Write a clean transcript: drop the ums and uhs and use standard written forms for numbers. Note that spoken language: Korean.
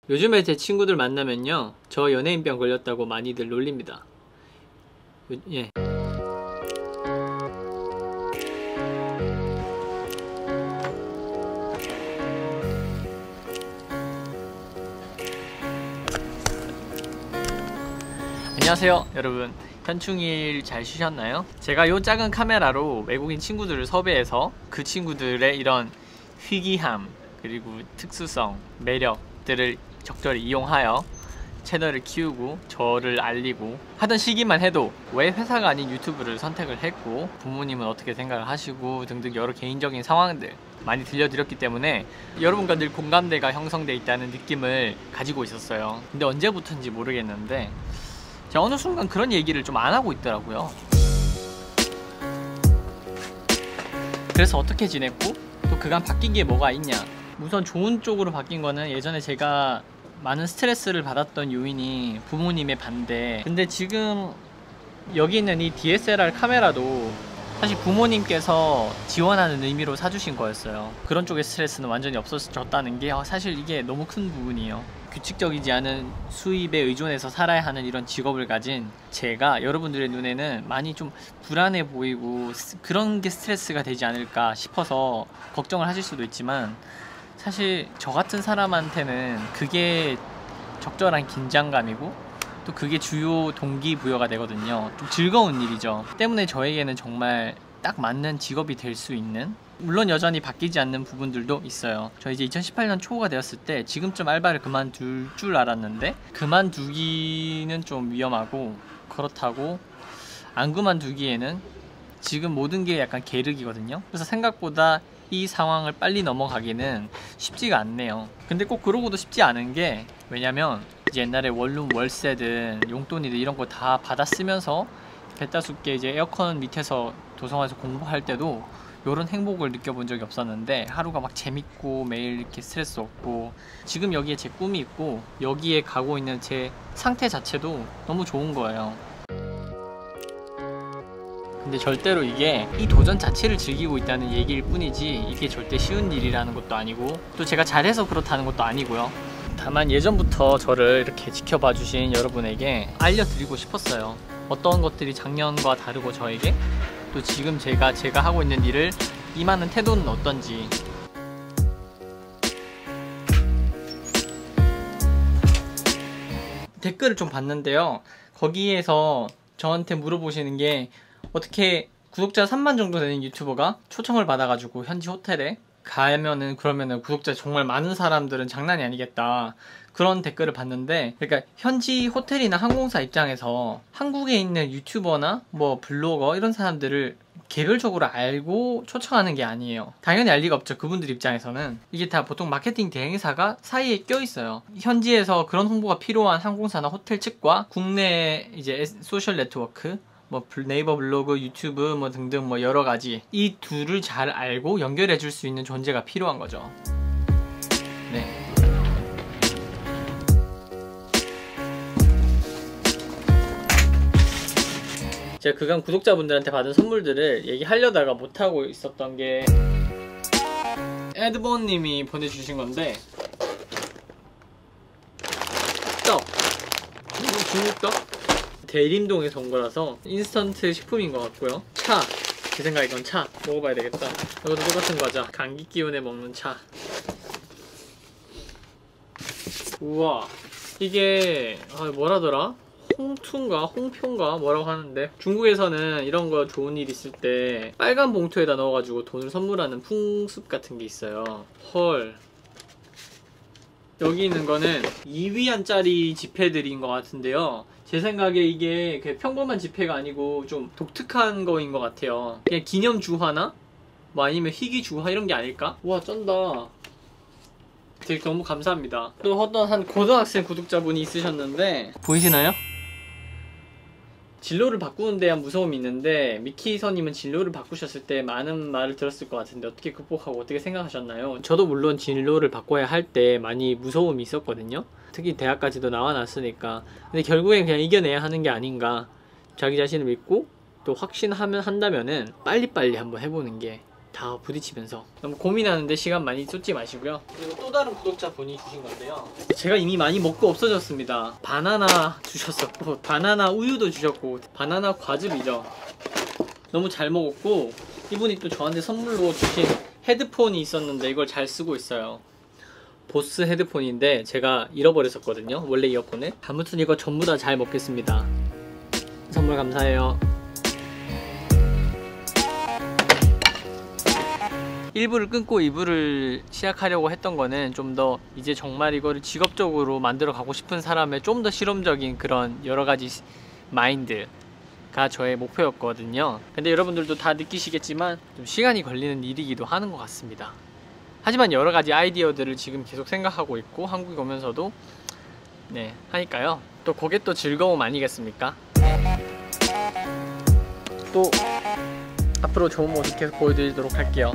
요즘에 제 친구들 만나면요, 저 연예인병 걸렸다고 많이들 놀립니다. 예. 안녕하세요 여러분, 현충일 잘 쉬셨나요? 제가 요 작은 카메라로 외국인 친구들을 섭외해서 그 친구들의 이런 희귀함 그리고 특수성, 매력들을 적절히 이용하여 채널을 키우고 저를 알리고 하던 시기만 해도 왜 회사가 아닌 유튜브를 선택을 했고 부모님은 어떻게 생각을 하시고 등등 여러 개인적인 상황들 많이 들려드렸기 때문에 여러분과 늘 공감대가 형성돼 있다는 느낌을 가지고 있었어요. 근데 언제부터인지 모르겠는데 제가 어느 순간 그런 얘기를 좀 안 하고 있더라고요. 그래서 어떻게 지냈고 또 그간 바뀐 게 뭐가 있냐. 우선 좋은 쪽으로 바뀐 거는 예전에 제가 많은 스트레스를 받았던 요인이 부모님의 반대. 근데 지금 여기 있는 이 DSLR 카메라도 사실 부모님께서 지원하는 의미로 사주신 거였어요. 그런 쪽의 스트레스는 완전히 없어졌다는 게 사실 이게 너무 큰 부분이에요. 규칙적이지 않은 수입에 의존해서 살아야 하는 이런 직업을 가진 제가 여러분들의 눈에는 많이 좀 불안해 보이고 그런 게 스트레스가 되지 않을까 싶어서 걱정을 하실 수도 있지만 사실 저 같은 사람한테는 그게 적절한 긴장감이고 또 그게 주요 동기부여가 되거든요. 좀 즐거운 일이죠. 때문에 저에게는 정말 딱 맞는 직업이 될 수 있는, 물론 여전히 바뀌지 않는 부분들도 있어요. 저 이제 2018년 초가 되었을 때 지금쯤 알바를 그만둘 줄 알았는데 그만두기는 좀 위험하고, 그렇다고 안 그만두기에는 지금 모든 게 약간 계륵이거든요. 그래서 생각보다 이 상황을 빨리 넘어가기는 쉽지가 않네요. 근데 꼭 그러고도 쉽지 않은 게, 왜냐면 이제 옛날에 원룸 월세든 용돈이든 이런 거 다 받아 쓰면서 배따숙게 이제 에어컨 밑에서 도서관에서 공부할 때도 이런 행복을 느껴본 적이 없었는데 하루가 막 재밌고 매일 이렇게 스트레스 없고 지금 여기에 제 꿈이 있고 여기에 가고 있는 제 상태 자체도 너무 좋은 거예요. 근데 절대로 이게 이 도전 자체를 즐기고 있다는 얘기일 뿐이지 이게 절대 쉬운 일이라는 것도 아니고 또 제가 잘해서 그렇다는 것도 아니고요. 다만 예전부터 저를 이렇게 지켜봐 주신 여러분에게 알려드리고 싶었어요. 어떤 것들이 작년과 다르고 저에게 또 지금 제가 하고 있는 일을 임하는 태도는 어떤지. 댓글을 좀 봤는데요, 거기에서 저한테 물어보시는 게 어떻게 구독자 3만 정도 되는 유튜버가 초청을 받아가지고 현지 호텔에 가면은 그러면은 구독자 정말 많은 사람들은 장난이 아니겠다, 그런 댓글을 봤는데, 그러니까 현지 호텔이나 항공사 입장에서 한국에 있는 유튜버나 뭐 블로거 이런 사람들을 개별적으로 알고 초청하는 게 아니에요. 당연히 알 리가 없죠. 그분들 입장에서는 이게 다 보통 마케팅 대행사가 사이에 껴 있어요. 현지에서 그런 홍보가 필요한 항공사나 호텔 측과 국내 이제 소셜 네트워크, 뭐 네이버 블로그, 유튜브 뭐 등등 뭐 여러 가지, 이 둘을 잘 알고 연결해 줄 수 있는 존재가 필요한 거죠. 네. 제가 그간 구독자분들한테 받은 선물들을 얘기하려다가 못하고 있었던 게 에드버님이 보내주신 건데, 떡! 중국떡? 대림동에서 온 거라서 인스턴트 식품인 것 같고요. 차! 제 생각에 이건 차 먹어봐야 되겠다. 이것도 똑같은 과자, 감기 기운에 먹는 차. 우와, 이게 뭐라더라? 홍투인가 홍표인가 뭐라고 하는데, 중국에서는 이런 거 좋은 일 있을 때 빨간 봉투에다 넣어가지고 돈을 선물하는 풍습 같은 게 있어요. 헐, 여기 있는 거는 2위안짜리 지폐들인 것 같은데요, 제 생각에 이게 그냥 평범한 지폐가 아니고 좀 독특한 거인 것 같아요. 그냥 기념 주화나 뭐 아니면 희귀 주화 이런 게 아닐까? 우와, 쩐다. 되게 너무 감사합니다. 또 어떤 한 고등학생 구독자분이 있으셨는데, 보이시나요? 진로를 바꾸는 데 대한 무서움이 있는데 미키서님은 진로를 바꾸셨을 때 많은 말을 들었을 것 같은데 어떻게 극복하고 어떻게 생각하셨나요? 저도 물론 진로를 바꿔야 할 때 많이 무서움이 있었거든요. 특히 대학까지도 나와놨으니까. 근데 결국엔 그냥 이겨내야 하는 게 아닌가. 자기 자신을 믿고 또 확신하면 한다면은 빨리빨리 한번 해보는 게 다 부딪히면서 너무 고민하는데 시간 많이 쏟지 마시고요. 그리고 또 다른 구독자분이 주신 건데요, 제가 이미 많이 먹고 없어졌습니다. 바나나 주셨었고, 바나나 우유도 주셨고, 바나나 과즙이죠. 너무 잘 먹었고, 이분이 또 저한테 선물로 주신 헤드폰이 있었는데 이걸 잘 쓰고 있어요. 보스 헤드폰인데 제가 잃어버렸었거든요, 원래 이어폰을. 아무튼 이거 전부 다 잘 먹겠습니다. 선물 감사해요. 1부를 끊고 2부를 시작하려고 했던 거는 좀 더 이제 정말 이거를 직업적으로 만들어 가고 싶은 사람의 좀 더 실험적인 그런 여러가지 마인드가 저의 목표였거든요. 근데 여러분들도 다 느끼시겠지만 좀 시간이 걸리는 일이기도 하는 것 같습니다. 하지만 여러가지 아이디어들을 지금 계속 생각하고 있고 한국에 오면서도 하니까요. 또 그게 또 즐거움 아니겠습니까? 또 앞으로 좋은 모습 계속 보여드리도록 할게요.